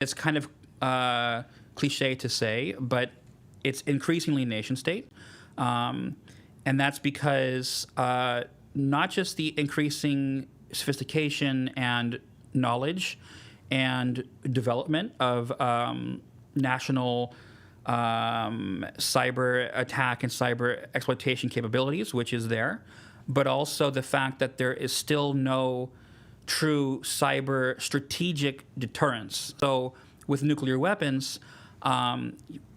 It's kind of cliche to say, but it's increasingly nation state. And that's because not just the increasing sophistication and knowledge and development of national cyber attack and cyber exploitation capabilities, which is there, but also the fact that there is still no true cyber strategic deterrence. So with nuclear weapons,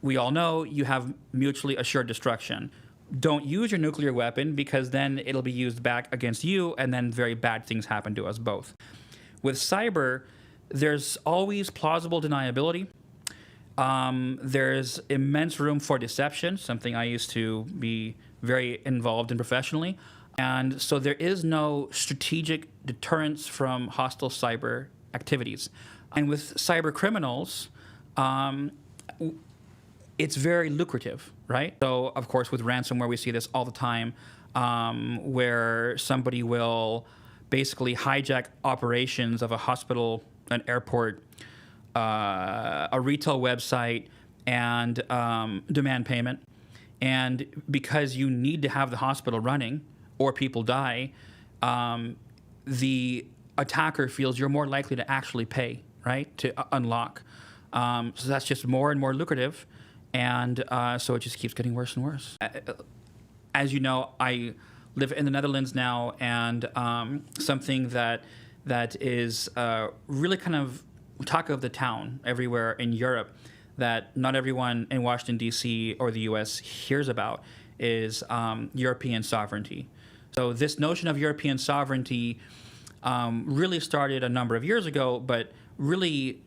we all know you have mutually assured destruction. Don't use your nuclear weapon because then it'll be used back against you, and then very bad things happen to us both. With cyber, there's always plausible deniability. There's immense room for deception, something I used to be very involved in professionally. And so there is no strategic deterrence from hostile cyber activities. And with cyber criminals, it's very lucrative, right? So, of course, with ransomware, we see this all the time, where somebody will basically hijack operations of a hospital, an airport, a retail website, and demand payment. And because you need to have the hospital running or people die, the attacker feels you're more likely to actually pay, right, to unlock. So that's just more and more lucrative. And so it just keeps getting worse and worse. As you know, I live in the Netherlands now, and something that is really kind of talk of the town everywhere in Europe that not everyone in Washington, D.C. or the U.S. hears about is European sovereignty. So this notion of European sovereignty really started a number of years ago, but really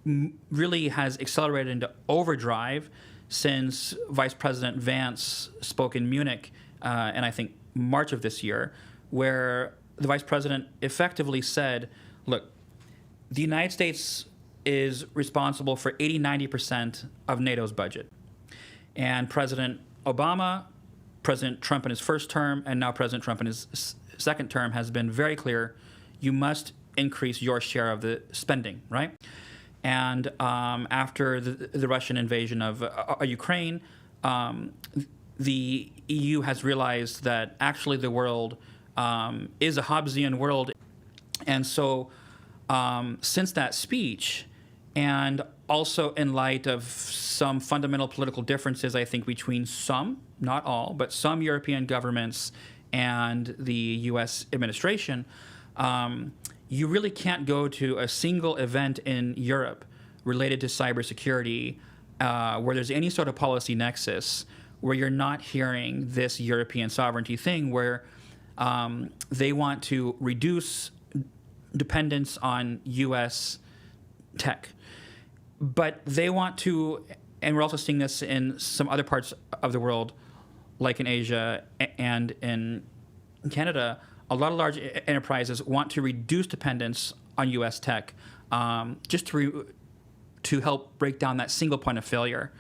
has accelerated into overdrive since Vice President Vance spoke in Munich, and I think March of this year, where the Vice President effectively said, look, the United States is responsible for 80-90% of NATO's budget. And President Obama, President Trump in his first term, and now President Trump in his second term has been very clear, you must increase your share of the spending, right? And after the Russian invasion of Ukraine, the EU has realized that actually the world is a Hobbesian world. And so since that speech, and also in light of some fundamental political differences, I think, between some, not all, but some European governments and the U.S. administration, you really can't go to a single event in Europe related to cybersecurity where there's any sort of policy nexus where you're not hearing this European sovereignty thing where they want to reduce dependence on U.S. tech. But they want to, and we're also seeing this in some other parts of the world, like in Asia and in Canada, a lot of large enterprises want to reduce dependence on U.S. tech just to help break down that single point of failure